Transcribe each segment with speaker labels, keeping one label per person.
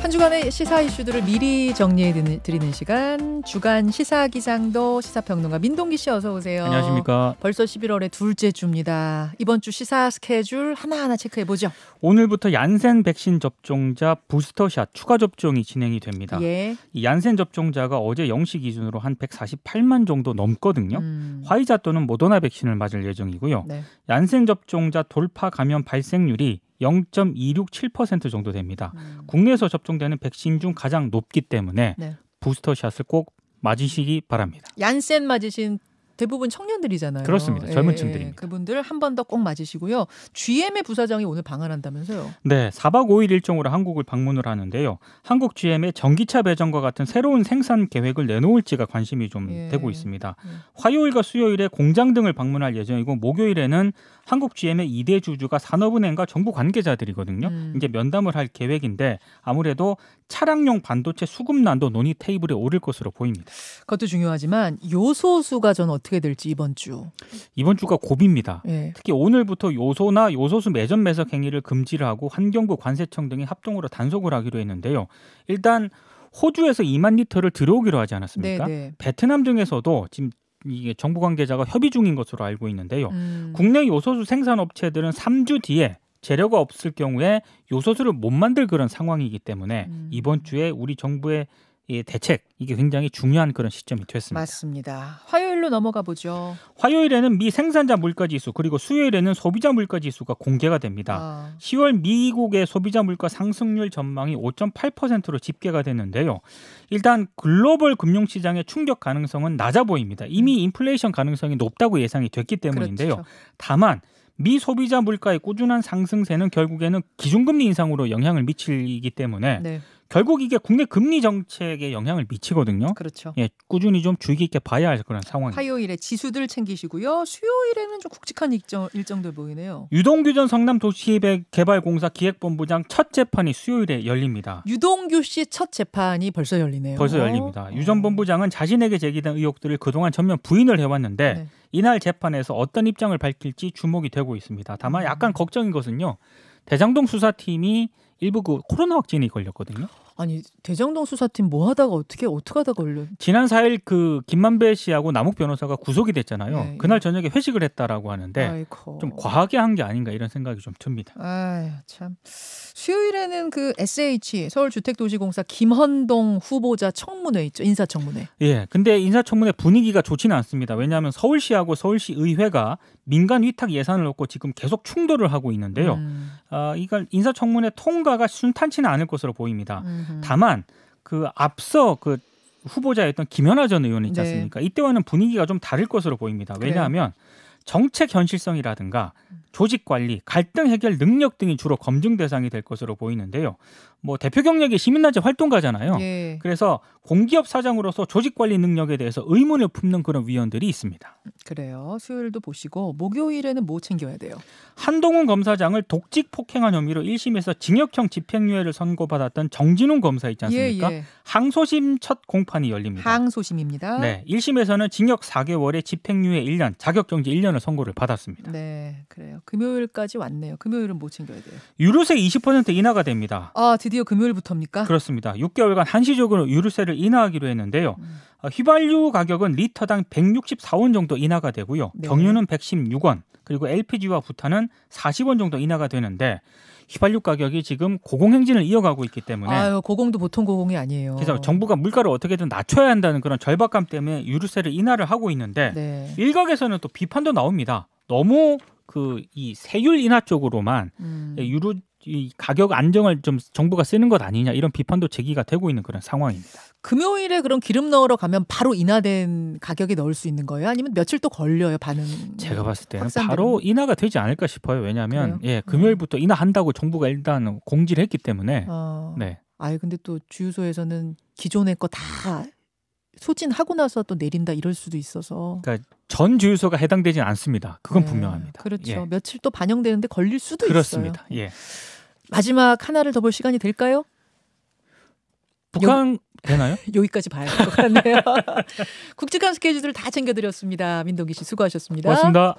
Speaker 1: 한 주간의 시사 이슈들을 미리 정리해드리는 시간, 주간 시사기상도 시사평론가 민동기 씨 어서 오세요.
Speaker 2: 안녕하십니까.
Speaker 1: 벌써 11월의 둘째 주입니다. 이번 주 시사 스케줄 하나하나 체크해보죠.
Speaker 2: 오늘부터 얀센 백신 접종자 부스터샷 추가 접종이 진행이 됩니다.
Speaker 1: 예.
Speaker 2: 이 얀센 접종자가 어제 0시 기준으로 한 148만 정도 넘거든요. 화이자 또는 모더나 백신을 맞을 예정이고요.
Speaker 1: 네.
Speaker 2: 얀센 접종자 돌파 감염 발생률이 0.267% 정도 됩니다. 국내에서 접종되는 백신 중 가장 높기 때문에
Speaker 1: 네.
Speaker 2: 부스터샷을 꼭 맞으시기 바랍니다.
Speaker 1: 얀센 맞으신 대부분 청년들이잖아요.
Speaker 2: 그렇습니다. 젊은 층들입니다.
Speaker 1: 그분들 한 번 더 꼭 맞으시고요. GM의 부사장이 오늘 방한한다면서요.
Speaker 2: 네, 4박 5일 일정으로 한국을 방문을 하는데요. 한국 GM의 전기차 배정과 같은 새로운 생산 계획을 내놓을지가 관심이 좀 되고 있습니다. 화요일과 수요일에 공장 등을 방문할 예정이고 목요일에는 한국 GM의 2대 주주가 산업은행과 정부 관계자들이거든요. 이제 면담을 할 계획인데 아무래도 차량용 반도체 수급난도 논의 테이블에 오를 것으로 보입니다.
Speaker 1: 그것도 중요하지만 요소수가 전 어떻게 될지 이번 주가
Speaker 2: 고비입니다.
Speaker 1: 예.
Speaker 2: 특히 오늘부터 요소나 요소수 매점 매석 행위를 금지를 하고 환경부 관세청 등이 합동으로 단속을 하기로 했는데요. 일단 호주에서 2만 리터를 들여오기로 하지 않았습니까?
Speaker 1: 네네.
Speaker 2: 베트남 등에서도 지금 이게 정부 관계자가 협의 중인 것으로 알고 있는데요. 국내 요소수 생산 업체들은 3주 뒤에 재료가 없을 경우에 요소수를 못 만들 그런 상황이기 때문에 이번 주에 우리 정부의 이 대책 이게 굉장히 중요한 그런 시점이 됐습니다.
Speaker 1: 맞습니다. 화요일로 넘어가 보죠.
Speaker 2: 화요일에는 미 생산자 물가지수 그리고 수요일에는 소비자 물가지수가 공개가 됩니다. 10월 미국의 소비자 물가 상승률 전망이 5.8%로 집계가 됐는데요. 일단 글로벌 금융시장의 충격 가능성은 낮아 보입니다. 이미 인플레이션 가능성이 높다고 예상이 됐기 때문인데요.
Speaker 1: 그렇죠.
Speaker 2: 다만 미 소비자 물가의 꾸준한 상승세는 결국에는 기준금리 인상으로 영향을 미치기 때문에
Speaker 1: 네.
Speaker 2: 결국 이게 국내 금리 정책에 영향을 미치거든요.
Speaker 1: 그렇죠.
Speaker 2: 예, 꾸준히 좀 주의 깊게 봐야 할 그런 상황입니다.
Speaker 1: 화요일에 지수들 챙기시고요. 수요일에는 좀 굵직한 일정들 보이네요.
Speaker 2: 유동규 전 성남도시개발공사 기획본부장 첫 재판이 수요일에 열립니다.
Speaker 1: 유동규 씨 첫 재판이 벌써 열리네요.
Speaker 2: 벌써 열립니다. 유 전 본부장은 자신에게 제기된 의혹들을 그동안 전면 부인을 해왔는데
Speaker 1: 네.
Speaker 2: 이날 재판에서 어떤 입장을 밝힐지 주목이 되고 있습니다. 다만 약간 걱정인 것은요. 대장동 수사팀이 일부 그 코로나 확진이 걸렸거든요.
Speaker 1: 아니 대장동 수사팀 뭐 하다가 어떻게 하다가 걸려?
Speaker 2: 지난 4일 그 김만배 씨하고 남욱 변호사가 구속이 됐잖아요.
Speaker 1: 네,
Speaker 2: 그날 저녁에 회식을 했다라고 하는데
Speaker 1: 아이고.
Speaker 2: 좀 과하게 한 게 아닌가 이런 생각이 좀 듭니다.
Speaker 1: 아유 참. 수요일에는 그 SH 서울주택도시공사 김헌동 후보자 청문회 있죠. 인사청문회.
Speaker 2: 예, 근데 인사청문회 분위기가 좋지는 않습니다. 왜냐하면 서울시하고 서울시 의회가 민간 위탁 예산을 놓고 지금 계속 충돌을 하고 있는데요. 이건 인사청문회 통과가 순탄치는 않을 것으로 보입니다. 다만 그 앞서 그 후보자였던 김연아 전 의원 있지 않습니까? 이때와는 분위기가 좀 다를 것으로 보입니다. 왜냐하면 정책 현실성이라든가 조직 관리, 갈등 해결 능력 등이 주로 검증 대상이 될 것으로 보이는데요. 뭐 대표 경력이 시민단체 활동가잖아요.
Speaker 1: 예.
Speaker 2: 그래서 공기업 사장으로서 조직 관리 능력에 대해서 의문을 품는 그런 위원들이 있습니다.
Speaker 1: 그래요. 수요일도 보시고 목요일에는 뭐 챙겨야 돼요?
Speaker 2: 한동훈 검사장을 독직 폭행한 혐의로 1심에서 징역형 집행유예를 선고받았던 정진웅 검사 있지 않습니까?
Speaker 1: 예.
Speaker 2: 항소심 첫 공판이 열립니다.
Speaker 1: 항소심입니다.
Speaker 2: 네, 1심에서는 징역 4개월에 집행유예 1년, 자격정지 1년을 선고를 받았습니다.
Speaker 1: 네, 그래요. 금요일까지 왔네요. 금요일은 뭐 챙겨야 돼요?
Speaker 2: 유류세 20% 인하가 됩니다.
Speaker 1: 아, 드디어 금요일부터입니까?
Speaker 2: 그렇습니다. 6개월간 한시적으로 유류세를 인하하기로 했는데요. 휘발유 가격은 리터당 164원 정도 인하가 되고요.
Speaker 1: 네.
Speaker 2: 경유는 116원, 그리고 LPG와 부탄은 40원 정도 인하가 되는데 휘발유 가격이 지금 고공행진을 이어가고 있기 때문에
Speaker 1: 아유, 고공도 보통 고공이 아니에요.
Speaker 2: 그래서 정부가 물가를 어떻게든 낮춰야 한다는 그런 절박감 때문에 유류세를 인하를 하고 있는데
Speaker 1: 네.
Speaker 2: 일각에서는 또 비판도 나옵니다. 너무 그 이 세율 인하 쪽으로만 유류 이 가격 안정을 좀 정부가 쓰는 것 아니냐 이런 비판도 제기가 되고 있는 그런 상황입니다.
Speaker 1: 금요일에 그럼 기름 넣으러 가면 바로 인하된 가격에 넣을 수 있는 거예요? 아니면 며칠 또 걸려요, 반응?
Speaker 2: 제가 봤을 때는
Speaker 1: 확산되는
Speaker 2: 바로 인하가 되지 않을까 싶어요. 왜냐하면 금요일부터 인하한다고 정부가 일단 공지를 했기 때문에. 네.
Speaker 1: 아유, 근데 또 주유소에서는 기존의 거 다 소진하고 나서 또 내린다 이럴 수도 있어서.
Speaker 2: 그러니까 전 주유소가 해당되진 않습니다. 그건 분명합니다.
Speaker 1: 그렇죠.
Speaker 2: 예.
Speaker 1: 며칠 또 반영되는데 걸릴 수도
Speaker 2: 그렇습니다.
Speaker 1: 있어요.
Speaker 2: 예.
Speaker 1: 마지막 하나를 더 볼 시간이 될까요?
Speaker 2: 북한 되나요?
Speaker 1: 여기까지 봐야 될 것 같네요. 굵직한 스케줄을 다 챙겨드렸습니다. 민동기 씨 수고하셨습니다.
Speaker 2: 고맙습니다.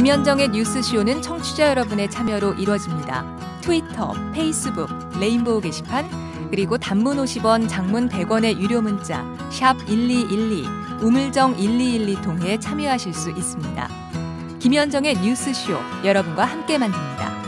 Speaker 3: 김현정의 뉴스쇼는 청취자 여러분의 참여로 이루어집니다. 트위터, 페이스북, 레인보우 게시판, 그리고 단문 50원, 장문 100원의 유료 문자 샵 1212, 우물정 1212 통해 참여하실 수 있습니다. 김현정의 뉴스쇼, 여러분과 함께 만듭니다.